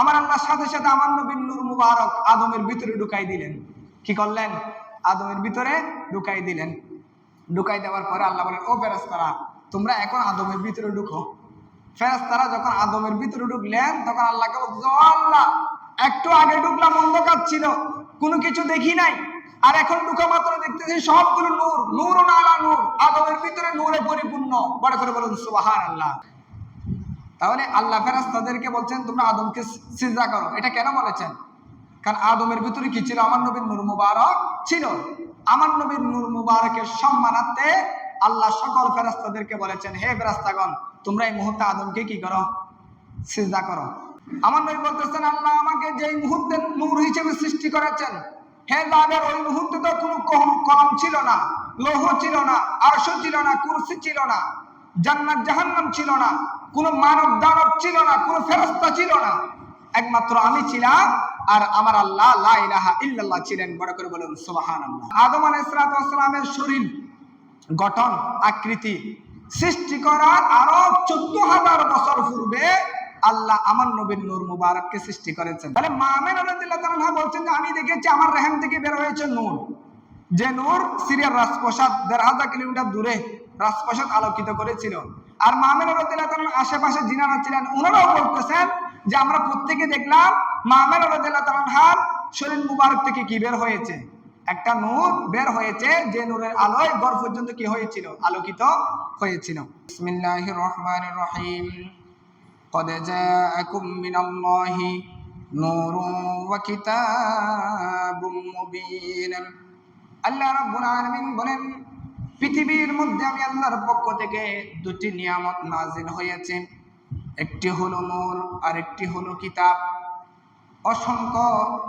আমার আল্লাহ সাথে সাথে আমার নবীর নূর মুবারক আদমের ভিতরে ঢুকাই দিলেন। কি করলেন? আদমের ভিতরে ঢুকাই দিলেন। ঢুকাই দেওয়ার পরে আল্লাহ বলেন, ও ফেরেশতারা, তোমরা এখন আদমের ভিতরে ঢুকো। ফেরেশতারা যখন আদমের ভিতরে ঢুকলেন তখন আল্লাহকে বলছে, ও আল্লাহ, একটু আগে ঢুকলাম, অন্ধকার ছিল, কোনো কিছু দেখি নাই, আর এখন ঢুকা মাত্র দেখতেছি সবগুলো নূর, নূর আলা নূর, আদমের ভিতরে নূরে পরিপূর্ণ। বড় করে বলুন সুবহানাল্লাহ। তাহলে আল্লাহ ফেরেশতাদেরকে বলছেন তোমরা আদমকে সিজদা করো। এটা কেন বলেছেন? কারণ আদমের ভিতরে কি ছিল? আমার নবীর নূর মুবারক ছিল। আমার নবীর নূর মুবারকের সম্মানার্থে আল্লাহ সকল ফেরেশতাদেরকে বলেছেন, হে ফেরেশতাগণ, তোমরা এই মুহূর্তে আদমকে কি করো? সিজদা করো। আমার নবী বলতেছেন, আল্লাহ আমাকে যেই মুহূর্তে নূর হিসেবে সৃষ্টি করেছেন, হে জাবের, ওই মুহূর্তে তো কোনো কলম ছিল না, লৌহ ছিল না, আরশ ছিল না, কুরসি ছিল না, জান্নাত জাহান্নাম ছিল না, কোনো মানব দানব ছিল না, কোনো ফেরেশতা ছিল না, একমাত্র আমি ছিলাম আর আমার আল্লাহ লা ইলাহা ইল্লাল্লাহ ছিলেন। বড় করে বলুন সুবহানাল্লাহ। আদম আলাইহিস সালাতু ওয়াস সালামের শরীর গঠন আকৃতি সৃষ্টি করার আরো 14,000 বছর পূর্বে আল্লাহ আমার নবীর নূর মুবারককে সৃষ্টি করেছেন। তাহলে মা আমেনা রাদিয়াল্লাহু তাআলা বলছেন যে আমি দেখেছি আমার রহম থেকে বের হয়েছে নূর, যে নূর সিরিয়ার রাজপ্রাসাদ 1,500 কিলোমিটার দূরে রাজপ্রাসাদ আলোকিত করেছিল। আর মা আমেনা রাদিয়াল্লাহু তাআলার আশেপাশে যিনারা ছিলেন ওনারাও বলতেছেন যে আমরা প্রত্যেকে দেখলাম মা আমেনা রাদিয়াল্লাহু তাআলার শরীর মুবারক থেকে কি বের হয়েছে? একটা নূর বের হয়েছে, যে নূরের আলোয় ঘর পর্যন্ত কি হয়েছিল? আলোকিত হয়েছিল। বিসমিল্লাহির রহমানির রহিম। قد جاءكم من الله نور وكتاب مبين। আল্লাহ রাব্বুল আলামিন বলেন, পৃথিবীর মধ্যে আমি আল্লাহর পক্ষ থেকে দুটি নিয়ামত নাজিল হয়েছে, একটি হলো নূর আর একটি হলো কিতাব। অসংখ্য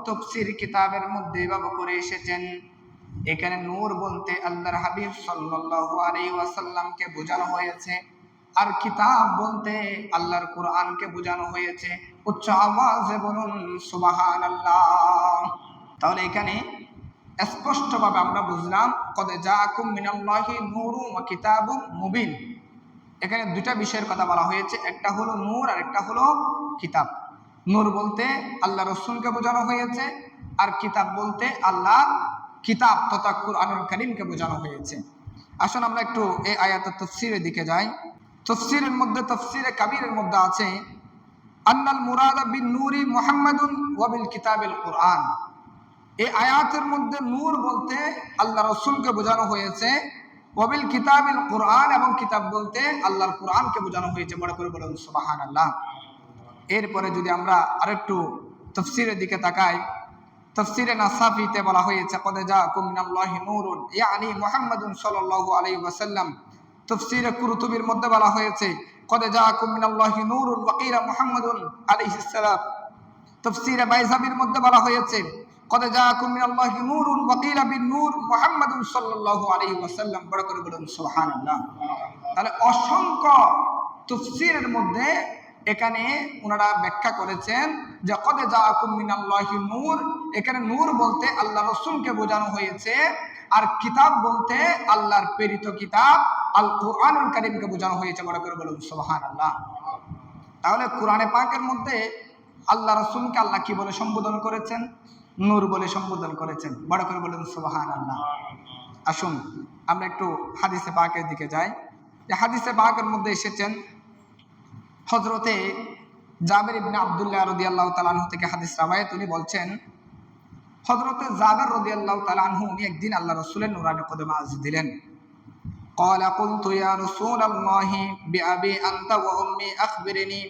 তাফসীর কিতাবের মধ্যে এভাবে করে এসেছেন, এখানে নূর বলতে আল্লাহর হাবিব সাল্লাল্লাহু আলাইহি ওয়াসাল্লামকে বোঝানো হয়েছে, আর কিতাব বলতে আল্লাহর কোরআনকে বোঝানো হয়েছে। উচ্চ আওয়াজে বলুন সুবহানাল্লাহ। তাহলে এখানে স্পষ্টভাবে আমরা বুঝলাম কদ জাআকুম মিনাল্লাহি নূরুন ওয়া কিতাবুম মুবিন। এখানে দুটা বিষয়ের কথা বলা হয়েছে, একটা হলো নূর আর একটা হলো কিতাব। নূর বলতে আল্লাহ রাসূলকে বোঝানো হয়েছে, আর কিতাব বলতে আল্লাহ কিতাব তথা কুরআনুল কারীমকে বোঝানো হয়েছে। আসুন আমরা একটু এই আয়াতের তাফসীরের দিকে যাই। তাফসীরের মধ্যে, তাফসীরে কাবীরের মধ্যে আছে আন্নাল মুরাদা বিন নূরি মুহাম্মাদুন ওয়া বিল কিতাবিল কুরআন। এই আয়াতের মধ্যে নূর বলতে আল্লাহ রাসূলকে বোঝানো হয়েছে, ওয়া বিল কিতাবিল কুরআন, এবং কিতাব বলতে আল্লাহর কুরআনকে বোঝানো হয়েছে। বড় করে বলুন সুবহানাল্লাহ। এরপরে যদি আমরা আরেকটু তাফসীরের দিকে তাকাই, তাফসীরে নাসাফিতে বলা হয়েছে কদ জাআকুম মিনাল্লাহি নূরুন ইয়ানি মুহাম্মাদুন সাল্লাল্লাহু আলাইহি ওয়াসাল্লাম। তাফসীরে কুরতুবির মধ্যে বলা হয়েছে কদ জাআকুম মিনাল্লাহি নূরুন ওয়া কিলা মুহাম্মাদুন আলাইহিস সালাম। তাফসীরে বাইজাবির মধ্যে বলা হয়েছে কদ জাআকুম মিনাল্লাহি নূরুন ওয়া কিলা বিন নূর মুহাম্মাদুন সাল্লাল্লাহু আলাইহি ওয়াসাল্লাম। বড় করে বলুন সুবহানাল্লাহ। তাহলে অসংখ্য তাফসীরের মধ্যে এখানে ওনারা ব্যাখ্যা করেছেন যে কদ জাআকুম মিনাল্লাহি নূর, এখানে নূর বলতে আল্লাহ রাসূলকে বোঝানো হয়েছে, আর কিতাব বলতে আল্লাহর প্রেরিত কিতাব আল কুরআনুল কারীমকে বোঝানো হয়েছে। বড় করে বলুন সুবহানাল্লাহ। তাহলে কোরআনে পাকের মধ্যে আল্লাহ রাসূলকে আল্লাহ কি বলে সম্বোধন করেছেন? নূর বলে সম্বোধন করেছেন। বড় করে বলুন সুবহানাল্লাহ। আসুন আমরা একটু হাদিসে পাকের দিকে যাই। যে হাদিসে পাকের মধ্যে এসেছেন হযরতে জাবের ইবনে আব্দুল্লাহ রাদিয়াল্লাহু তাআলা আনহু থেকে হাদিস রাওয়ায়াত, উনি বলছেন হযরতে জাবের রাদিয়াল্লাহু তাআলা আনহু উনি একদিন আল্লাহ রাসূলের নূরানি কদমে আরজ দিলেন। ক্বালা কুলতু ইয়া রাসূলাল্লাহি বিআবি আনতা ওয়া উম্মি আখবিরনি।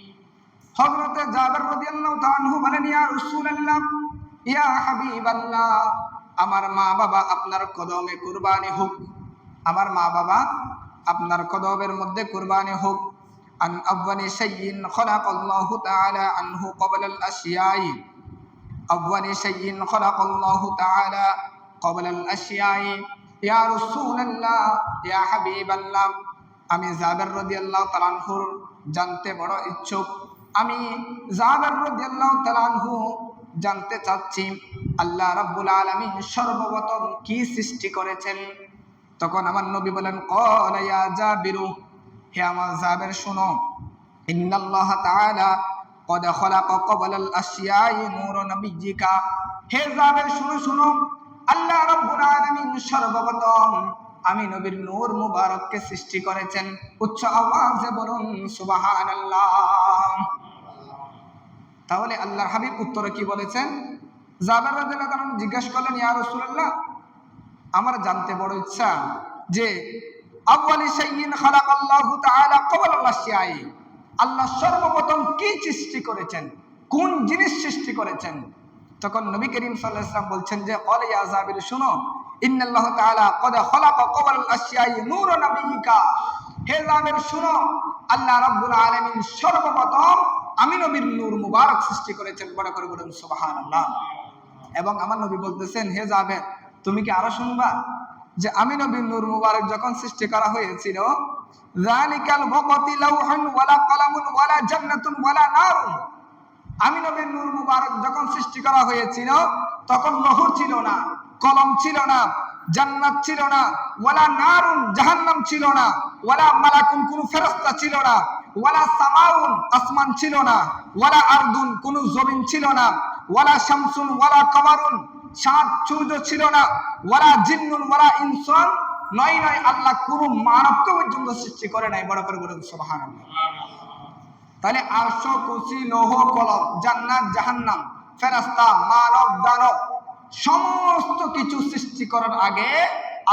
হযরতে জাবের রাদিয়াল্লাহু তাআলা আনহু বলেন, ইয়া রাসূলুল্লাহ, ইয়া হাবিবাল্লাহ, আমার মা বাবা আপনার কদমে কুরবানি হোক, আমার মা বাবা আপনার কদমের মধ্যে কুরবানি হোক। আন আউয়ালি শাইইন খালাকাল্লাহু তাআলা আনহু ক্বাবলাল আশিয়াই। আউয়ালি শাইইন খালাকাল্লাহু তাআলা ক্বাবলাল আশিয়াই। ইয়া রাসূলুল্লাহ, ইয়া হাবিবাল্লাহ, আমি জাবের রাদিয়াল্লাহু তাআলা আনহুর জানতে বড় ইচ্ছুক। আমি জাবের রাদিয়াল্লাহু তাআলা আনহু জানতে চাচ্ছি আল্লাহ রাব্বুল আলামিন সর্বপ্রথম কি সৃষ্টি করেছেন। তখন আমার নবী বলেন, ক্বালা ইয়া জাবিরু, হে আমার জাবের শোনো, ইন্নাল্লাহ তাআলা কদ খলাকা ক্বাবলাল আশিয়াই নূর নবিয়্যিকা। হে জাবের শুনো শুনো, আল্লাহ রাব্বুল আলামিন সর্বপ্রথম আমি নবীর নূর মুবারককে সৃষ্টি করেছেন। উচ্চ আওয়াজে বলুন সুবহানাল্লাহ। তাহলে আল্লাহর হাবিব উত্তরে কি বলেছেন? জাবের রাদিয়াল্লাহু আনহু জিজ্ঞাসা করলেন, ইয়া রাসূলুল্লাহ, আমার জানতে বড় ইচ্ছা যে আউয়ালি শাইইন খালাকাল্লাহু তাআলা ক্বাবলাল আশিয়াই, আল্লাহ সর্বপ্রথম কি সৃষ্টি করেছেন, কোন জিনিস সৃষ্টি করেছেন? তখন নবী করিম সাল্লাল্লাহু আলাইহি ওয়াসাল্লাম বলছেন যে ক্বালা ইয়া জাবির শুনো, ইন্নাল্লাহু তাআলা ক্বাদ খালাকা ক্বাবলাল আশিয়াই নূর নবিয়্যিকা। হে জাবির শুনো, আল্লাহ রাব্বুল আলামিন সর্বপ্রথম আমি নবীর নূর মুবারক সৃষ্টি করেছেন। বড় করে বলুন সুবহানাল্লাহ। এবং আমার নবী বলতেছেন, হে জাবের তুমি কি আরো শুনবা যে আমি নবীর নূর মুবারক যখন সৃষ্টি করা হয়েছিল, যালিকাল ওয়াক্তি লাউহুন ওয়ালা কলামুন ওয়ালা জান্নাতুন ওয়ালা নারুন, আমি নবীর নূর মুবারক যখন সৃষ্টি করা হয়েছিল তখন লৌহ ছিল না, কলম ছিল না, জান্নাত ছিল না, ওয়ালা নারুন জাহান্নাম ছিল না, ওয়ালা মালাকুন কোন ফেরেশতা ছিল না, ওয়ালা সামাউন আসমান ছিল না, ওয়ালা আরদুন কোন জমিন ছিল না, ওয়ালা শামসুন ওয়ালা কমারুন চাঁদ সূর্য ছিল না, ওয়ালা জিন্নুন ওয়ালা ইনসান, নয় নয় আল্লাহ কোন মানবকে পর্যন্ত সৃষ্টি করে নাই। বড় করে বলুন সুবহানাল্লাহ। তাহলে আরশ, কুরসি, লৌহ, কলম, জান্নাত, জাহান্নাম, ফেরেশতা, মানব, দানব সমস্ত কিছু সৃষ্টি করার আগে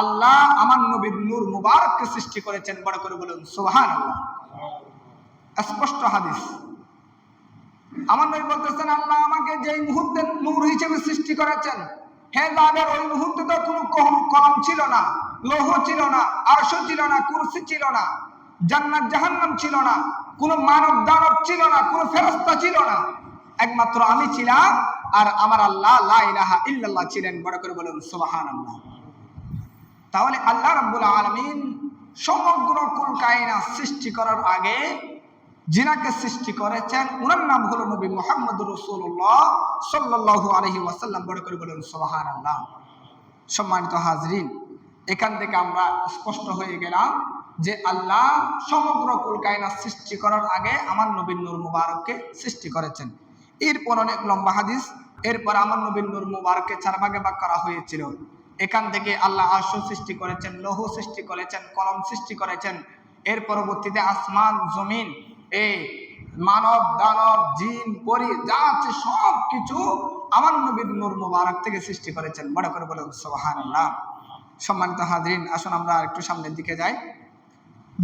আল্লাহ আমার নবীর নূর মুবারককে সৃষ্টি করেছেন। বড় করে বলুন সুবহানাল্লাহ। স্পষ্ট হাদিস। আমার নবী বলতেছেন, আল্লাহ আমাকে যেই মুহূর্তে নূর হিসেবে সৃষ্টি করেছেন, হে জাবের ওই মুহূর্তে তো কোনো কলম ছিল না, লৌহ ছিল না, আরশ ছিল না, কুরসি ছিল না, জান্নাত জাহান্নাম ছিল না, কোনো মানব দানব ছিল না, কোনো ফেরেশতা ছিল না, একমাত্র আমি ছিলাম আর আমার আল্লাহ লা ইলাহা ইল্লাল্লাহ ছিলেন। বড় করে বলুন সুবহানাল্লাহ। তাহলে আল্লাহ রাব্বুল আলামিন সমগ্র কুল কায়নাত সৃষ্টি করার আগে যিনাকে সৃষ্টি করেছেন ওনার নাম হলো নবী মুহাম্মদুর রাসূলুল্লাহ সাল্লাল্লাহু আলাইহি ওয়াসাল্লাম। বড় করে বলুন সুবহানাল্লাহ। সম্মানিত হাজরিন, এখান থেকে আমরা স্পষ্ট হয়ে গেলাম যে আল্লাহ সমগ্র কুল কায়নাত সৃষ্টি করার আগে আমার নবীর নূর মুবারককে সৃষ্টি করেছেন। এরপর অনেক লম্বা হাদিস। এরপর আমার নবীর নূর মুবারককে চার ভাগে ভাগ করা হয়েছিল। এখান থেকে আল্লাহ আরশ সৃষ্টি করেছেন, লৌহ সৃষ্টি করেছেন, কলম সৃষ্টি করেছেন। এর পরবর্তীতে আসমান, জমিন, এই মানব, দানব, জিন, পরী যা আছে সব কিছু আমার নবীর নূর মুবারক থেকে সৃষ্টি করেছেন। বড় করে বলুন সুবহানাল্লাহ। সম্মানিত হাজরিন, আসুন আমরা একটু সামনের দিকে যাই।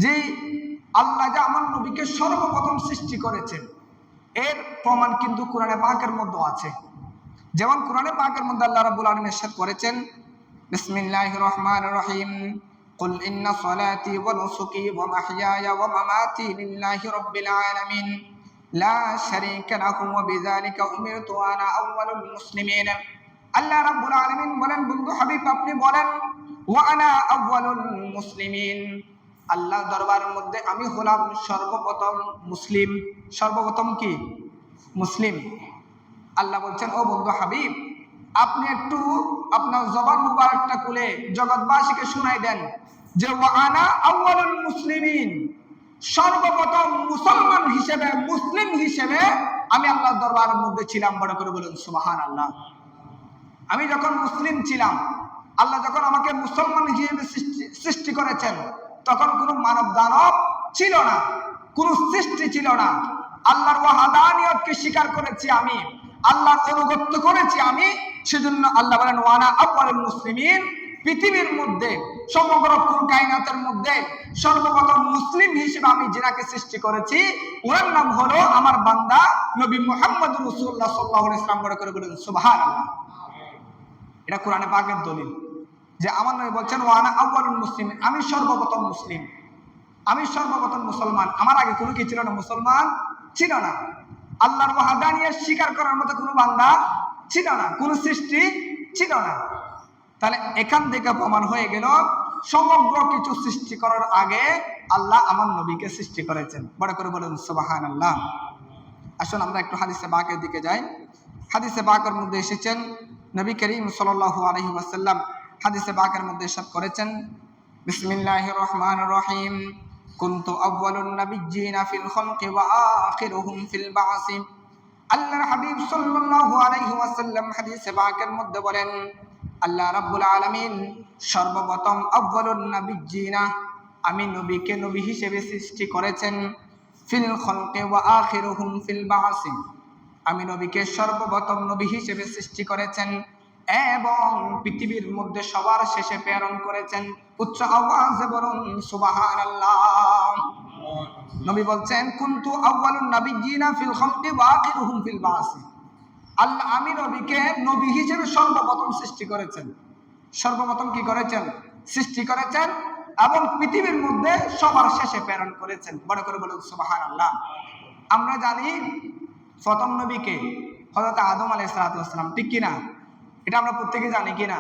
যে আল্লাহ যে আমার নবীকে সর্বপ্রথম সৃষ্টি করেছেন এর প্রমাণ কিন্তু কোরআনে পাকের মধ্যে আছে। যেমন কোরআনে পাকের মধ্যে আল্লাহ রাব্বুল আলামিন ইরশাদ করেছেন, বিসমিল্লাহির রহমানির রহিম, কুল ইন্না সলাতি ওয়া নুসুকি ওয়া মাহইয়ায়া ওয়া মামাতি লিল্লাহি রাব্বিল আলামিন লা শারীকা লাহু ওয়া বিযালিকা উমিরতু আনা আউওয়ালুল মুসলিমিন। আল্লাহ রাব্বুল আলামিন বলেন, বন্ধু হাবিব আপনি বলেন, ওয়া আনা আউওয়ালুল মুসলিমিন, আল্লাহ দরবারের মধ্যে আমি হলাম সর্বপ্রথম মুসলিম। সর্বপ্রথম কি? মুসলিম। আল্লাহ বলছেন, ও বন্ধু হাবিব আপনি একটু আপনার জবান মুবারকটা খুলে জগৎবাসীকে শোনাই দেন যে ওয়া আনা আউওয়ালুল মুসলিমিন, সর্বপ্রথম মুসলমান হিসেবে, মুসলিম হিসেবে আমি আল্লাহর দরবারের মধ্যে ছিলাম। বড় করে বলুন সুবহানাল্লাহ। আমি যখন মুসলিম ছিলাম, আল্লাহ যখন আমাকে মুসলমান হিসেবে সৃষ্টি করেছেন, তখন কোনো মানব দানব ছিল না, কোনো সৃষ্টি ছিল না। আল্লাহর ওয়াহদানিয়তকে স্বীকার করেছি আমি, আল্লাহর আনুগত্য করেছি আমি, সেজন্য আল্লাহ বলেন ওয়ানা আউওয়ালুল মুসলিমিন, পৃথিবীর মধ্যে সমগ্র কুল কায়নাতের মধ্যে সর্বপ্রথম মুসলিম হিসেবে আমি যিনাকে সৃষ্টি করেছি ওনার নাম হলো আমার বান্দা নবী মুহাম্মদুর রাসূলুল্লাহ সাল্লাল্লাহু আলাইহি ওয়াসাল্লাম। বড় করে বলুন সুবহানাল্লাহ। এটা কোরআনে পাকের দলিল যে আমার নবী বলছেন ওয়ানা আউওয়ালুল মুসলিমিন, আমি সর্বপ্রথম মুসলিম, আমি সর্বপ্রথম মুসলমান। আমার আগে কোনো কি ছিল না, মুসলমান ছিল না। আল্লাহর ওয়াহদানিয়ত স্বীকার করার মতো কোনো বান্দা ছিল না, কোনো সৃষ্টি ছিল না। তাহলে এখান থেকে প্রমাণ হয়ে গেল সমগ্র কিছু সৃষ্টি করার আগে আল্লাহ আমার নবীকে সৃষ্টি করেছেন। বড় করে বলুন সুবহানাল্লাহ। আসুন আমরা একটু হাদিসে পাকের দিকে যাই। হাদিসে পাকের মধ্যে এসেছেন নবী করিম সাল্লাল্লাহু আলাইহি ওয়াসাল্লাম হাদিসে পাকের মধ্যে ইরশাদ করেছেন, বিসমিল্লাহির রহমানির রহিম, কুনতু আউওয়ালুন নাবিয়্যিনা ফিল খালকি ওয়া আখিরুহুম ফিল বা'সি আল্লাহর হাবিব সাল্লাল্লাহু আলাইহি ওয়াসাল্লাম হাদিসে পাকের মধ্যে বলেন, আল্লাহ রাব্বুল আলামিন সর্বপ্রথম আউয়ালুন নাবিয়্যিনা, আমি নবীকে নবী হিসেবে সৃষ্টি করেছেন, ফিল খলকি ওয়া আখিরুহুম ফিল বাসি, আমি নবীকে সর্বপ্রথম নবী হিসেবে সৃষ্টি করেছেন এবং পৃথিবীর মধ্যে সবার শেষে প্রেরণ করেছেন। উচ্চ আওয়াজে বলুন সুবহানাল্লাহ। নবী বলছেন, কুনতু আউয়ালুন নাবিয়্যিনা ফিল খলকি ওয়া আখিরুহুম ফিল বাসি, আল্লাহ আমি নবীকে নবী হিসেবে সর্বপ্রথম সৃষ্টি করেছেন। সর্বপ্রথম কি করেছেন? সৃষ্টি করেছেন এবং পৃথিবীর মধ্যে সবার শেষে প্রেরণ করেছেন। বড় করে বলুন সুবহানাল্লাহ। আমরা জানি প্রথম নবীকে হযরত আদম আলাইহিস সালাম, ঠিক কিনা? এটা আমরা প্রত্যেকে জানি কিনা?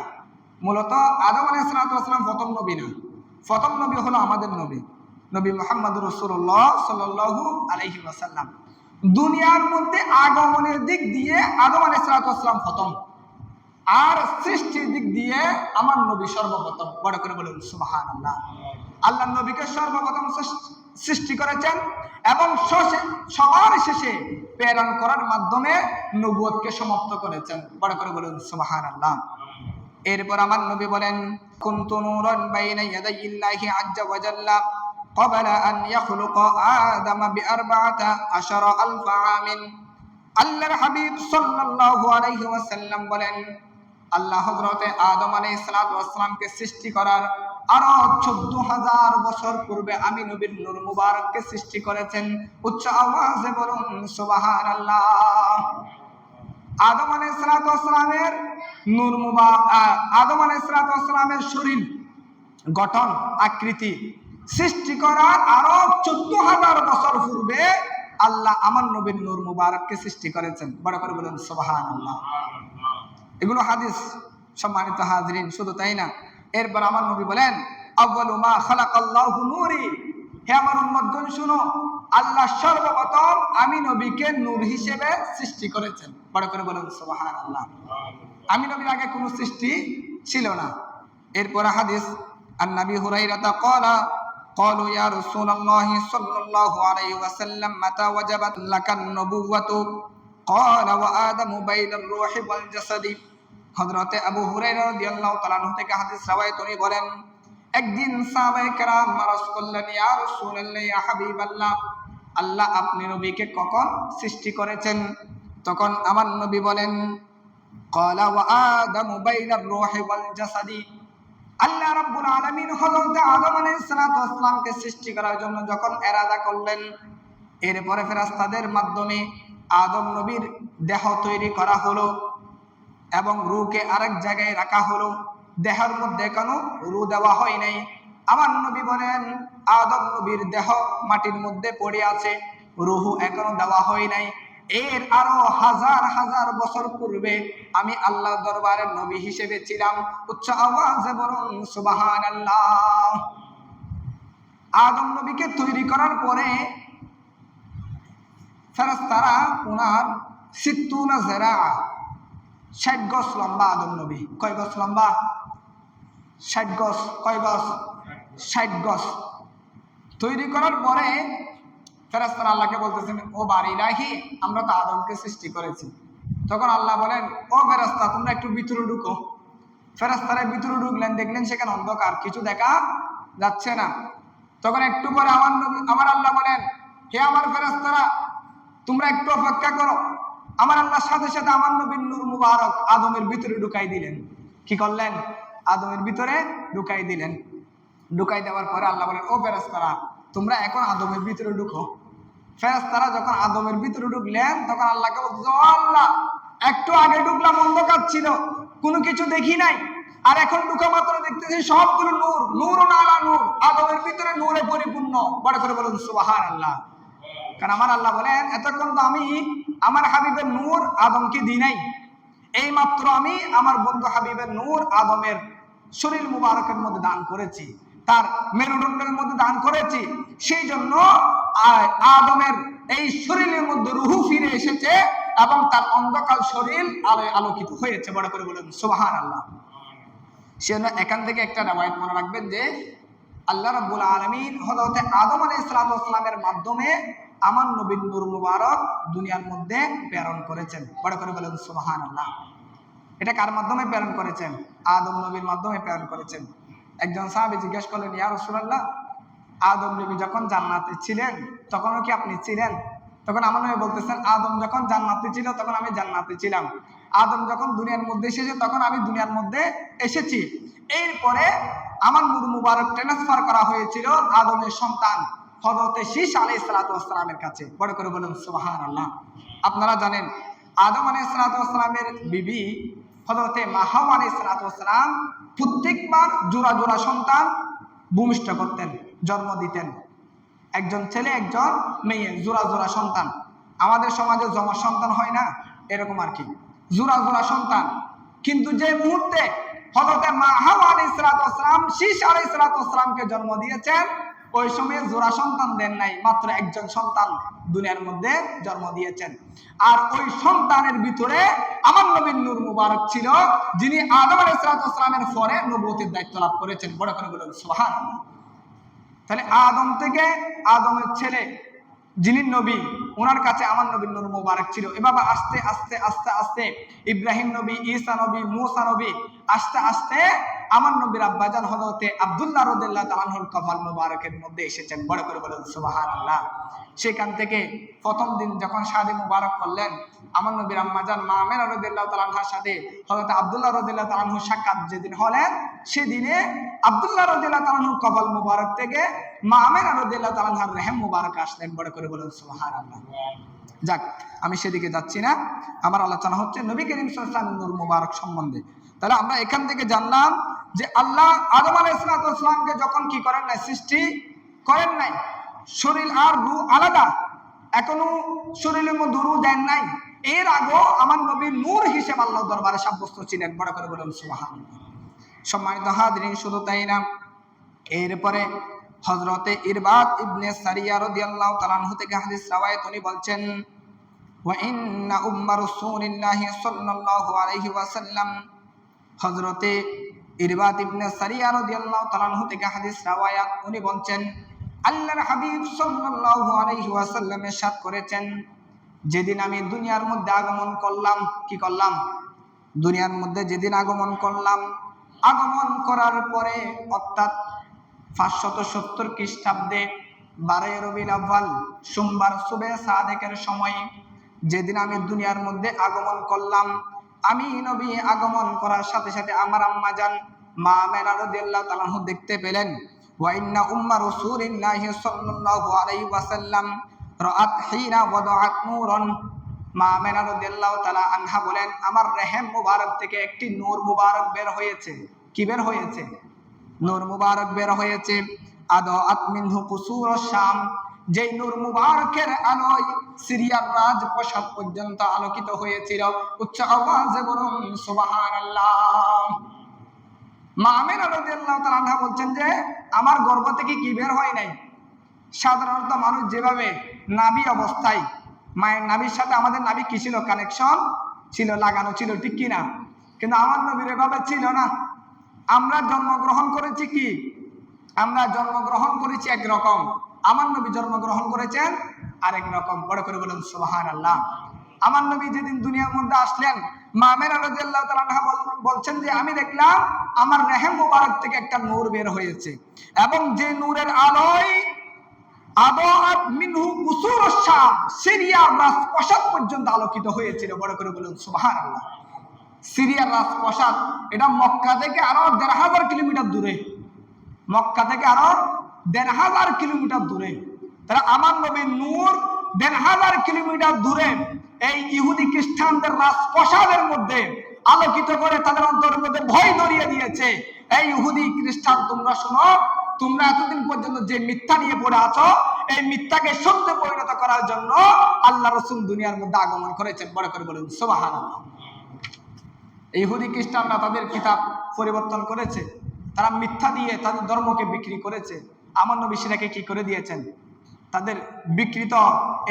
মূলত আদম আলাইহিস সালাম প্রথম নবী না, প্রথম নবী হলো আমাদের নবী, নবী মুহাম্মদুর রাসূলুল্লাহ সাল্লাল্লাহু আলাইহি ওয়াসাল্লাম। দুনিয়ার মধ্যে আগমনের দিক দিয়ে আদম আলাইহিস সালাম প্রথম, আর সৃষ্টির দিক দিয়ে আমার নবী সর্বপ্রথম। বড় করে বলুন সুবহানাল্লাহ। আল্লাহ নবীকে সর্বপ্রথম সৃষ্টি করেছেন এবং সবার শেষে প্রেরণ করার মাধ্যমে নবুয়তকে সমাপ্ত করেছেন। বড় করে বলুন সুবহানাল্লাহ। এরপর আমার নবী বলেন, কুনতু নূরান বাইনা ইয়াদাইল্লাহি আজ্জা ওয়া জাল্লা ক্বাবলা আন ইয়াখলুকা আদামা বিআরবাআতা আশারা আলফা আমিন। আল্লাহর হাবিব সাল্লাল্লাহু আলাইহি ওয়াসাল্লাম বলেন, আল্লাহ হযরতে আদম আলাইহিস সালামকে সৃষ্টি করার আরো ১৪,০০০ বছর পূর্বে আমি নবীর নূর মুবারককে সৃষ্টি করেছেন। উচ্চ আওয়াজে বলুন সুবহানাল্লাহ। আদম আলাইহিস সালামের নূর মুবারক, আদম আলাইহিস সালামের শরীর গঠন আকৃতি সৃষ্টি করার আরো ১৪,০০০ বছর পূর্বে আল্লাহ আমার নবীর নূর মুবারককে সৃষ্টি করেছেন। বড় করে বলুন সুবহানাল্লাহ। এগুলো হাদিস, সম্মানিত হাজরিন। শুধু তাই না, এরপর আমার নবী বলেন, আউয়ালু মা খালাকাল্লাহু নূরি, হে আমার উম্মতগণ শুনো, আল্লাহ সর্বপ্রথম আমি নবীকে নূর হিসেবে সৃষ্টি করেছেন। বড় করে বলুন সুবহানাল্লাহ। আমি নবীর আগে কোনো সৃষ্টি ছিল না। এরপর হাদিস, আন নবী হুরায়রা ক্বালা ক্বালু ইয়া রাসূলুল্লাহ সাল্লাল্লাহু আলাইহি ওয়াসাল্লাম মাতা ওয়াজাবাত লাকান নবুওয়াতু ক্বালা ওয়া আদামু বাইনার রূহি ওয়াল জাসাদি। হযরতে আবু হুরায়রা রাদিয়াল্লাহু তাআলা আনহু থেকে হাদিস রাওয়ায়াত উনি বলেন, একদিন সাহাবায়ে কেরাম আরজ করলেন, ইয়া রাসূলুল্লাহ, ইয়া হাবিবাল্লাহ, আল্লাহ আপনি নবীকে কখন সৃষ্টি করেছেন? তখন আমার নবী বলেন, ক্বালা ওয়া আদামু বাইনার রূহি ওয়াল জাসাদি, আল্লাহ রাব্বুল আলামিন হযরত আদম আলাইহিস সালামকে সৃষ্টি করার জন্য যখন ইরাদা করলেন, এরপরে ফেরেশতাদের মাধ্যমে আদম নবীর দেহ তৈরি করা হলো এবং রূহকে আরেক জায়গায় রাখা হলো। দেহের মধ্যে কোনো রূহ দেওয়া হয় নাই। আমার নবী বলেন, আদম নবীর দেহ মাটির মধ্যে পড়ে আছে, রূহ এখনো দেওয়া হয় নাই। এর আরো হাজার হাজার বছর পূর্বে আমি আল্লাহর দরবারে নবী হিসেবে ছিলাম। উচ্চ আওয়াজে বলুন সুবহানাল্লাহ। আদম নবীকে তৈরি করার পরে ফেরেশতারা ওনার ৬০ যারা ৬০ গজ লম্বা আদম নবী। কয় গজ লম্বা? ৬০ গজ। কয় গজ? ৬০ গজ। তৈরি করার পরে ফেরেশতারা আল্লাহকে বলতেছেন, ও বাড়ি রাহি, আমরা তো আদমকে সৃষ্টি করেছি। তখন আল্লাহ বলেন, ও ফেরেশতা তোমরা একটু ভিতরে ঢুকো। ফেরেশতারা ভিতরে ঢুকলেন, দেখলেন সেখানে অন্ধকার, কিছু দেখা যাচ্ছে না। তখন একটু পরে আমার আল্লাহ বলেন, হে আমার ফেরেশতারা তোমরা একটু অপেক্ষা করো। আমার আল্লাহ সাথে সাথে আমার নবীর নূর মুবারক আদমের ভিতরে ঢুকাই দিলেন। কি করলেন? আদমের ভিতরে ঢুকাই দিলেন। ঢুকাই দেওয়ার পরে আল্লাহ বলেন, ও ফেরেশতারা তোমরা এখন আদমের ভিতরে ঢুকো। ফেরেশতারা যখন আদমের ভিতরে ঢুকলেন তখন আল্লাহকে বলছে, ও আল্লাহ একটু আগে ঢুকলাম অন্ধকার ছিল, কোনো কিছু দেখি নাই, আর এখন ঢুকা মাত্র দেখতেছি সবগুলো নূর, নূরুন আলা নূর, আদমের ভিতরে নূরে পরিপূর্ণ। বড় করে বলুন সুবহানাল্লাহ। কারণ আমার আল্লাহ বলেন, এতক্ষণ তো আমি আমার হাবিবের নূর আদমকে দিই নাই, এই মাত্র আমি আমার বন্ধু হাবিবের নূর আদমের শরীর মুবারকের মধ্যে দান করেছি, তার মেরুদণ্ডের মধ্যে দান করেছি। সেই জন্য আদমের এই শরীরের মধ্যে রূহ ফিরে এসেছে এবং তার অন্ধকার শরীর আলোয় আলোকিত হয়েছে। বড় করে বলুন সুবহানাল্লাহ। সেজন্য এখান থেকে একটা রিওয়ায়াত মনে রাখবেন যে আল্লাহ রাব্বুল আলামিন হযরত আদম আলাইহিস সালামের মাধ্যমে আমার নবীর নূর মুবারক দুনিয়ার মধ্যে প্রেরণ করেছেন। বড় করে বলেন সুবহানাল্লাহ। এটা কার মাধ্যমে প্রেরণ করেছেন? আদম নবীর মাধ্যমে প্রেরণ করেছেন। একজন সাহাবী জিজ্ঞেস করলেন, ইয়া রাসূলুল্লাহ, আদম নবী যখন জান্নাতে ছিলেন তখনও কি আপনি ছিলেন? তখন আমার নবী বলতেছেন, আদম যখন জান্নাতে ছিল তখন আমি জান্নাতে ছিলাম, আদম যখন দুনিয়ার মধ্যে এসেছে তখন আমি দুনিয়ার মধ্যে এসেছি। এরপরে আমার নূর মুবারক ট্রান্সফার করা হয়েছিল আদমের সন্তান হযরতে শীস আলাইহিস সালাতু ওয়াস সালামের কাছে। বড় করে বলেন সুবহানাল্লাহ। আপনারা জানেন আদম আলাইহিস সালাতু ওয়াস সালামের বিবি হযরতে মা হাওয়া আলাইহিস সালাতু ওয়াস সালাম প্রত্যেকবার জোড়া জোড়া সন্তান ভূমিষ্ঠ করতেন, জন্ম দিতেন। একজন ছেলে একজন মেয়ে, জোড়া জোড়া সন্তান। আমাদের সমাজে জমা সন্তান হয় না, এরকম আর কি, জোড়া জোড়া সন্তান। কিন্তু যে মুহূর্তে হযরতে মা হাওয়া আলাইহিস সালাতু ওয়াস সালাম শীস আলাইহিস সালাতু ওয়াস সালামকে জন্ম দিয়েছেন, ওই সময় জোড়া সন্তান দেন নাই, মাত্র একজন সন্তান দুনিয়ার মধ্যে জন্ম দিয়েছেন। আর ওই সন্তানের ভিতরে আমার নবীর নূর মুবারক ছিল, যিনি আদম আলাইহিস সালাতু ওয়াস সালামের পরে নবুয়তের দায়িত্ব লাভ করেছেন। বড় করে বলুন সুবহানাল্লাহ। তাহলে আদম থেকে আদমের ছেলে যিনি নবী, ওনার কাছে আমার নবীর নূর মুবারক ছিল। এভাবে আস্তে আস্তে আস্তে আস্তে ইব্রাহিম নবী, ঈসা নবী, মূসা নবী, আস্তে আস্তে আমার নবীর আব্বাজান হযরতে আব্দুল্লাহ রাদিয়াল্লাহু তাআলা আনহুর কপাল মুবারকের মধ্যে এসেছেন। বড় করে বলেন সুবহানাল্লাহ। সেখান থেকে প্রথম দিন যখন শাদী মুবারক করলেন, আমার নবীর আম্মাজান মা আমেনা রাদিয়াল্লাহু তাআলা আনহার সাথে হযরত আব্দুল্লাহ রাদিয়াল্লাহু তাআলা আনহুর সাক্ষাৎ যেদিন হলেন, সেদিনে আব্দুল্লাহ রাদিয়াল্লাহু তাআলা আনহুর কপাল মুবারক থেকে মা আমেনা রাদিয়াল্লাহু তাআলা আনহার রহম মুবারক আসলেন। বড় করে বলেন সুবহানাল্লাহ। যাক, আমি সেদিকে যাচ্ছি না, আমার আলোচনা হচ্ছে নবী করিম সাল্লাল্লাহু আলাইহি ওয়াসাল্লামের নূর মুবারক সম্বন্ধে। তাহলে আমরা এখান থেকে জানলাম যে আল্লাহ আদম আলাইহিস সালামকে যখন কি করেন নাই, সৃষ্টি করেন নাই, শরীর আর রূহ আলাদা, এখনো শরীরের মধ্যে রূহ দেন নাই, এর আগেও আমার নবী নূর হিসেবে আল্লাহর দরবারে সাব্যস্ত ছিলেন। বড় করে বলেন সুবহানাল্লাহ। সম্মানিত হাজিরিন, শুধু তাই না, এরপরে হযরতে ইরবাদ ইবনে সারিয়া রাদিয়াল্লাহু তাআলা আনহু থেকে হাদিস রাওয়ায়াত, উনি বলছেন, ওয়া ইন্না উম্মা রাসূলিল্লাহি সাল্লাল্লাহু আলাইহি ওয়াসাল্লাম, হযরতে ইরবাদ ইবনে সারিয়া রাদিয়াল্লাহু তাআলা আনহু থেকে হাদিস রাওয়ায়াত, উনি বলছেন, আল্লাহর হাবিব সাল্লাল্লাহু আলাইহি ওয়াসাল্লাম ইরশাদ করেছেন, যেদিন আমি দুনিয়ার মধ্যে আগমন করলাম, কি করলাম? দুনিয়ার মধ্যে যেদিন আগমন করলাম, আগমন করার পরে অর্থাৎ 570 খ্রিস্টাব্দে 12 রবিউল আউয়াল সোমবার সুবে সাদেকের সময় যেদিন আমি দুনিয়ার মধ্যে আগমন করলাম, আমি নবী আগমন করার সাথে সাথে আমার আম্মাজান মা আমেনা রাদিয়াল্লাহু তাআলা আনহা দেখতে পেলেন, ওয়া ইন্না উম্মা রাসূলিল্লাহি সাল্লাল্লাহু আলাইহি ওয়াসাল্লাম রাআত হিনা ওয়াদাআত নূরান। মা আমেনা রাদিয়াল্লাহু তাআলা আনহা বলেন, আমার রহম মুবারক থেকে একটি নূর মুবারক বের হয়েছে। কি বের হয়েছে? নূর মুবারক বের হয়েছে। আদাআত মিনহু কুসুর শাম, যেই নূর মুবারকের আলোয় সিরিয়ার রাজপ্রাসাদ পর্যন্ত আলোকিত হয়েছিল। উচ্চ আওয়াজে বলুন সুবহানাল্লাহ। মা আমেনা রাদিয়াল্লাহু তাআলা আনহা বলছেন যে আমার গর্ভ থেকে কি বের হয় নাই। সাধারণত মানুষ যেভাবে নাভি অবস্থায়, মায়ের নাভির সাথে আমাদের নাভি কি ছিল, কানেকশন ছিল, লাগানো ছিল, ঠিক কিনা? কিন্তু আমার নবীর এভাবে ছিল না। আমরা জন্মগ্রহণ করেছি কি, আমরা জন্মগ্রহণ করেছি একরকম, আমার নবী জন্মগ্রহণ করেছেন আরেক রকম। বড় করে বলুন সুবহানাল্লাহ। আমার নবী যেদিন দুনিয়ার মধ্যে আসলেন, মা আমেনা রাদিয়াল্লাহু তাআলা আনহা বলছেন যে আমি দেখলাম আমার রহম মুবারক থেকে একটা নূর বের হয়েছে, এবং যে নূরের আলোয় আদাআত মিনহু কুসুর শাম, সিরিয়ার রাজপ্রাসাদ পর্যন্ত আলোকিত হয়েছিল। বড় করে বলুন সুবহানাল্লাহ। সিরিয়ার রাজপ্রাসাদ এটা মক্কা থেকে আরো ১৫০০ কিলোমিটার দূরে, মক্কা থেকে আরো ১৫০০ কিলোমিটার দূরে। তাহলে আমার নবীর নূর ১৫০০ কিলোমিটার দূরে এই ইহুদি খ্রিস্টানদের রাজপ্রাসাদের মধ্যে আলোকিত করে তাদের অন্তরের মধ্যে ভয় ধরিয়ে দিয়েছে। এই ইহুদি খ্রিস্টান, তোমরা শোনো, তোমরা এতদিন পর্যন্ত যে মিথ্যা নিয়ে পড়ে আছো, এই মিথ্যাকে সত্যে পরিণত করার জন্য আল্লাহ রাসূল দুনিয়ার মধ্যে আগমন করেছেন। বড় করে বলুন সুবহানাল্লাহ। ইহুদি খ্রিস্টানরা তাদের কিতাব পরিবর্তন করেছে, তারা মিথ্যা দিয়ে তাদের ধর্মকে বিক্রি করেছে। আমার নবী সেটাকে কি করে দিয়েছেন? তাদের বিকৃত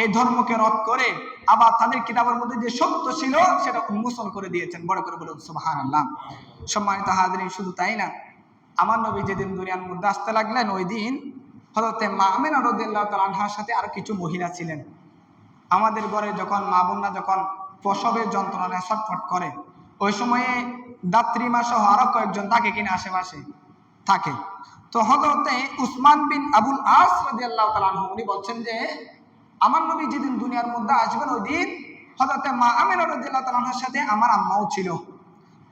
এই ধর্মকে রদ করে আবার তাদের কিতাবের মধ্যে যে সত্য ছিল সেটা উন্মোচন করে দিয়েছেন। বড় করে বলুন সুবহানাল্লাহ। সম্মানিত হাজিরিন, শুধু তাই না, আমার নবী যেদিন দুনিয়ার মধ্যে আসতে লাগলেন, ওই দিন হযরতে মা আমিনা রাদিয়াল্লাহু তাআলা আনহার সাথে আর কিছু মহিলা ছিলেন। আমাদের ঘরে যখন মা বোনরা যখন প্রসবের যন্ত্রণায় ছটফট করে, ওই সময়ে দাত্রীমা সহ আরো কয়েকজন থাকে কিনা আশেপাশে থাকে। তো হযরতে উসমান বিন আবুল আস রাদিয়াল্লাহু তাআলা আনহু উনি বলছেন যে আমার নবী যেদিন দুনিয়ার মধ্যে আসবেন ওই দিন হযরতে মা আমিনা রাদিয়াল্লাহু তাআলা আনহার সাথে আমার আম্মাও ছিল।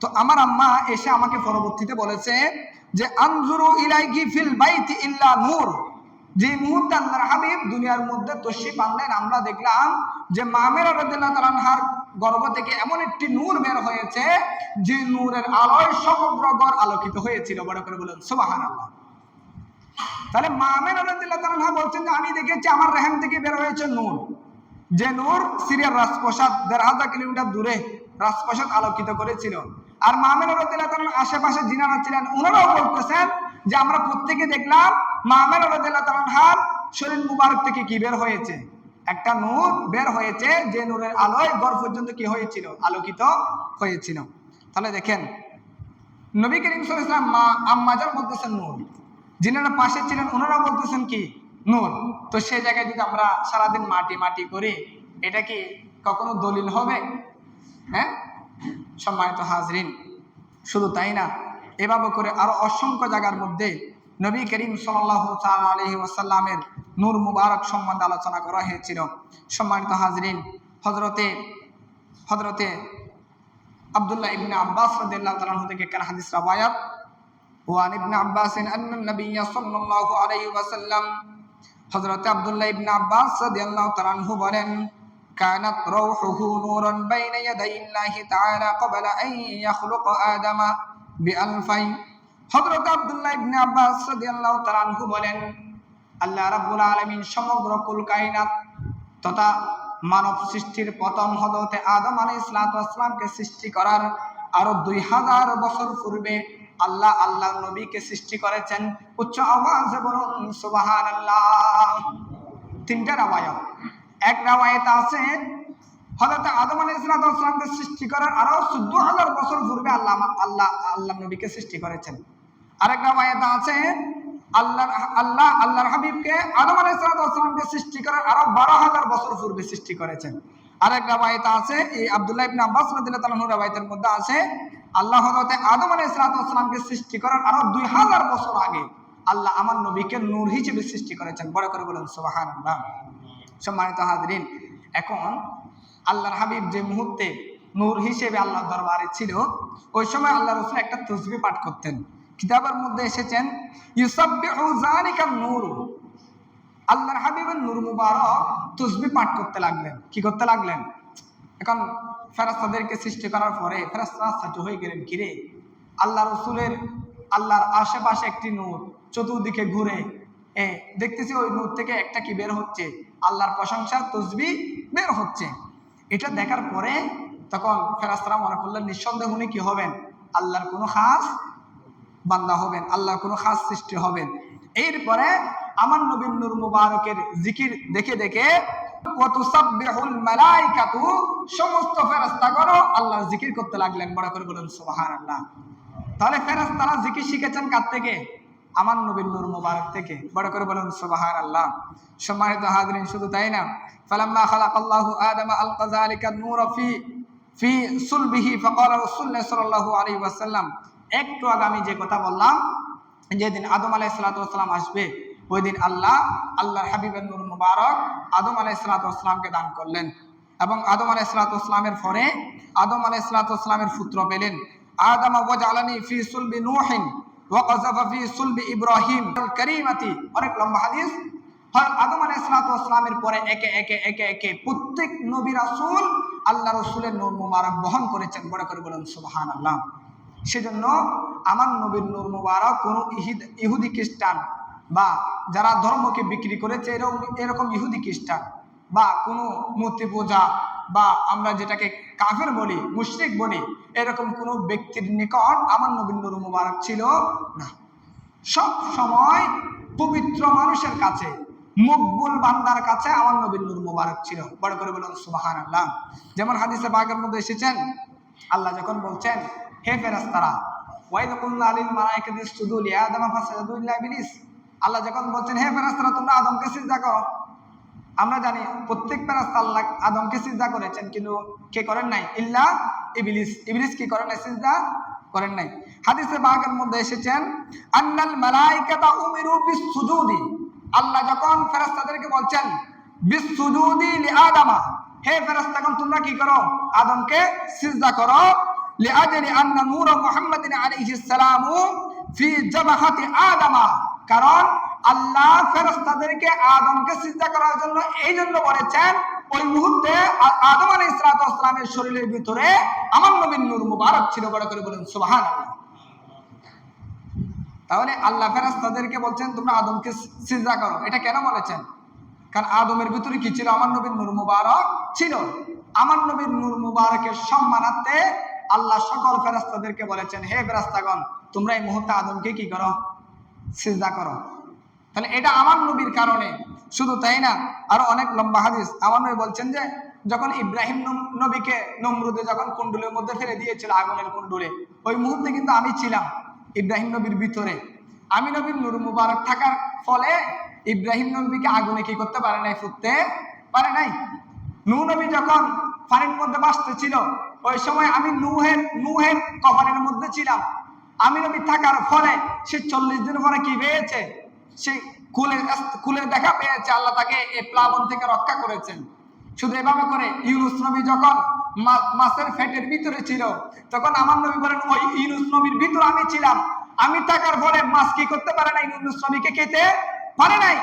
তো আমার আম্মা এসে আমাকে পরবর্তীতে বলেছে যে আনজুরু ইলাইহি ফিল বাইতি ইল্লা নূর, যে মুহূর্তে আল্লাহর হাবিব দুনিয়ার মধ্যে তশরিফ আনলেন আমরা দেখলাম যে মা আমিনা রাদিয়াল্লাহু তাআলা আনহার গর্ভ থেকে এমন একটি নূর বের হয়েছে যে নূরের আলোয় সমগ্র ঘর আলোকিত হয়েছিল। বড় করে বলুন সুবহানাল্লাহ। তাহলে মা আমিনা রাদিয়াল্লাহু তাআলা আনহা বলছেন যে আমি দেখেছি আমার রহম থেকে বের হয়েছে নূর, যে নূর সিরিয়ার রাজপ্রাসাদ ১৫০০ কিলোমিটার দূরে রাজপ্রাসাদ আলোকিত করেছিল। আর মা আমিনা রাদিয়াল্লাহু তাআলা আশেপাশে যিনারা ছিলেন ওনারাও বলতেছেন যে আমরা প্রত্যেকে দেখলাম মা আমিনা রাদিয়াল্লাহু তাআলা আনহার শরীর মুবারক থেকে কি বের হয়েছে, একটা নূর বের হয়েছে যে নূরের আলোয় ঘর পর্যন্ত কি হয়েছিল, আলোকিত হয়েছিল। তাহলে দেখেন নবী করিম সাল্লাল্লাহু আলাইহি ওয়াসাল্লাম মা আম্মাজান বলতেছেন নূর, যিনারা পাশে ছিলেন ওনারা বলতেছেন কি নূর। তো সেই জায়গায় যদি আমরা সারাদিন মাটি মাটি করি এটা কি কখনো দলিল হবে? হ্যাঁ সম্মানিত হাজরিন, শুধু তাই না, এভাবে করে আরো অসংখ্য জায়গার মধ্যে নবী করিম সাল্লাল্লাহু তাআলা আলাইহি ওয়াসাল্লামের নূর মুবারক সম্বন্ধে আলোচনা করা হয়েছিল। সম্মানিত হাজরিন, হযরতে আব্দুল্লাহ ইবনে আব্বাস রাদিয়াল্লাহু তাআলা আনহু থেকে একখানা হাদিস রাওয়ায়াত, ওয়ান ইবনে আব্বাস আন্না নবী সাল্লাল্লাহু আলাইহি ওয়াসাল্লাম, হযরতে আব্দুল্লাহ ইবনে আব্বাস রাদিয়াল্লাহু তাআলা আনহু বলেন কানাত রাউহুহু নূরান বাইনা ইয়াদাইল্লাহি তাআলা ক্বাবলা আন ইয়াখলুকা আদামা বিআলফাই। হযরত আব্দুল্লাহ ইবনে আব্বাস রাদিয়াল্লাহু তাআলা আনহু বলেন আল্লাহ রাব্বুল আলামিন সমগ্র কুল কায়নাত তথা মানব সৃষ্টির প্রথম হযরতে আদম আলাইহিস সালাতু ওয়াস সালামকে সৃষ্টি করার আরো ২০০০ বছর পূর্বে আল্লাহ নবীকে সৃষ্টি করেছেন। উচ্চ আওয়াজে বলুন সুবহানাল্লাহ। তিনটা রাওয়ায়াত, এক রাওয়ায়াতে আছে হযরত আদম আলাইহিস সালাতু ওয়াস সালামকে সৃষ্টি করার আরো ১৪০০০ বছর পূর্বে আল্লাহ নবীকে সৃষ্টি করেছেন। আরেক রাওয়ায়াতে আছে আল্লাহর হাবিবকে আদম আলাইহিস সালাতু ওয়াস সালামকে সৃষ্টি করার আরো ১২০০০ বছর পূর্বে সৃষ্টি করেছেন। আরেক রাওয়ায়াতে আছে এই আব্দুল্লাহ ইবনে আব্বাস রাদিয়াল্লাহু তাআলা আনহু রাওয়ায়াতের মধ্যে আছে আল্লাহ হযরতে আদম আলাইহিস সালাতু ওয়াস সালামকে সৃষ্টি করার আরো ২০০০ বছর আগে আল্লাহ আমার নবীকে নূর হিসেবে সৃষ্টি করেছেন। বড় করে বলুন সুবহানাল্লাহ। সম্মানিত হাজরিন, এখন আল্লাহর হাবিব যে মুহূর্তে নূর হিসেবে আল্লাহর দরবারে ছিল ওই সময় আল্লাহ রাসূল একটা তাসবিহ পাঠ করতেন। কিতাবের মধ্যে এসেছেন ইউসাব্বিহু যালিকা নূর, আল্লাহর হাবিবের নূর মুবারক তাসবিহ পাঠ করতে লাগলেন। কি করতে লাগলেন? এখন ফেরেশতাদেরকে সৃষ্টি করার পরে ফেরেশতারা আশ্চর্য হয়ে গেলেন, কিরে আল্লাহ রাসূলের আল্লাহর আশেপাশে একটি নূর চতুর্দিকে ঘুরে দেখতেছি ওই নূর থেকে একটা কি বের হচ্ছে, আল্লাহর প্রশংসার তাসবিহ বের হচ্ছে। এটা দেখার পরে তখন ফেরেশতারা মনে করলেন নিঃসন্দেহে উনি কি হবেন, আল্লাহর কোনো খাস বান্দা হবেন, আল্লাহর কোনো খাস সৃষ্টি হবেন। এরপরে আমার নবীর নূর মুবারকের জিকির দেখে দেখে ওয়াতুসাব্বিহুল মালাইকাতু, সমস্ত ফেরেশতাগণ আল্লাহর জিকির করতে লাগলেন। বড় করে বলুন সুবহানাল্লাহ। তাহলে ফেরেশতারা জিকির শিখেছেন কার থেকে? আমার নবীর নূর মুবারক থেকে। বড় করে বলুন সুবহানাল্লাহ। সম্মানিত হাজরিন, শুধু তাই না, ফালাম্মা খালাকাল্লাহু আদামা আলকা যালিকা নূরা ফি সুলবিহি ফাকালা রাসূলুল্লাহ সাল্লাল্লাহু আলাইহি ওয়াসাল্লাম, একটু আগে আমি যে কথা বললাম যেদিন আদম আলাইহিস সালাতু ওয়াস সালাম আসবে ওই দিন আল্লাহর হাবিবের নূর মুবারক আদম আলাইহিস সালাতু ওয়াস সালামকে দান করলেন এবং আদম আলাইহিস সালাতু ওয়াস সালামের পরে আদম আলাইহিস সালাতু ওয়াস সালামের পুত্র পেলেন। আদম ওয়াজআলানি ফি সুলবি নূহিন ওয়া কাযাফা ফি সুলবি ইব্রাহিম আল কারীমাতি, অনেক লম্বা হাদিস। আদম আলাইহিস সালাতু ওয়াস সালামের পরে একে একে প্রত্যেক নবী রাসূল আল্লাহ রাসূলের নূর মুবারক বহন করেছেন। বড় করে বলুন সুবহানাল্লাহ। সেজন্য আমার নবীর নূর মুবারক কোনো ইহুদি খ্রিস্টান বা যারা ধর্মকে বিক্রি করেছে এরকম ইহুদি খ্রিস্টান বা কোনো মূর্তি পূজা বা আমরা যেটাকে কাফের বলি, মুশরিক বলি, এরকম কোনো ব্যক্তির নিকট আমার নবীর নূর মুবারক ছিল না। সব সময় পবিত্র মানুষের কাছে, মকবুল বান্দার কাছে আমার নবীর নূর মুবারক ছিল। বড় করে বলুন সুবহানাল্লাহ। যেমন হাদিসে পাকের মধ্যে এসেছেন আল্লাহ যখন বলছেন হে ফেরেশতারা, ওয়াইদ কুল্লা লিল মালাইকাতি ইসজুদু লিআদম ফাসাজুদু ইল্লা ইবলিস, আল্লাহ যখন বলছেন হে ফেরেশতারা তোমরা আদমকে সিজদা করো, আমরা জানি প্রত্যেক ফেরেশতা আল্লাহ আদমকে সিজদা করেছেন, কিন্তু কে করেন নাই? ইল্লা ইবলিস। ইবলিস কি করেন নাই? সিজদা করেন নাই। হাদিসে পাকের মধ্যে এসেছেন আন্নাল মালাইকাতা উমিরু বিসসুজুদি, আল্লাহ যখন ফেরেশতাদেরকে বলছেন বিসসুজুদি লিআদামা, হে ফেরেশতাগণ তোমরা কি করো? আদমকে সিজদা করো। লিআজলি আন্না নূর মুহাম্মাদিন আলাইহিস সালামু ফি জাবাহাতি আদামা, কারণ আল্লাহ ফেরেশতাদেরকে আদমকে সিজদা করার জন্য এই জন্য বলেছেন ওই মুহূর্তে আদম আলাইহিস সালামের শরীরের ভিতরে আমার নবীর নূর মুবারক ছিল। বড় করে বলেন সুবহানাল্লাহ। তাহলে আল্লাহ ফেরেশতাদেরকে বলছেন তোমরা আদমকে সিজদা করো, এটা কেন বলেছেন? কারণ আদমের ভিতরে কি ছিল? আমার নবীর নূর মুবারক ছিল। আমার নবীর নূর মুবারকের সম্মানার্থে আল্লাহ সকল ফেরেশতাদেরকে বলেছেন হে ফেরেশতাগণ তোমরা এই মুহূর্তে আদমকে কি করো? সিজদা করো। তাহলে এটা আমার নবীর কারণে। শুধু তাই না, আরো অনেক লম্বা হাদিস। আমার নবী বলছেন যে যখন ইব্রাহিম নবীকে নমরুদে যখন কুণ্ডুলের মধ্যে ফেলে দিয়েছিল, আগুনের কুণ্ডুলে, ওই মুহূর্তে কিন্তু আমি ছিলাম ইব্রাহিম নবীর ভিতরে। আমি নবীর নূর মুবারক থাকার ফলে ইব্রাহিম নবীকে আগুনে কি করতে পারে নাই? ফুটতে পারে নাই। নূহ নবী যখন পানির মধ্যে ভাসতেছিল ওই সময় আমি নূহের কবরের মধ্যে ছিলাম। আমি নবী থাকার ফলে সে 40 দিন পরে কি পেয়েছে? সে কুলের দেখা পেয়েছে। আল্লাহ তাকে এই প্লাবন থেকে রক্ষা করেছেন। শুধু এভাবে করে ইউনুস নবী যখন মাছের পেটের ভিতরে ছিল তখন আমার নবী বলেন ওই ইউনুস নবীর ভিতরে আমি ছিলাম। আমি থাকার ফলে মাছ কি করতে পারে নাই? ইউনুস নবীকে খেতে পারে নাই।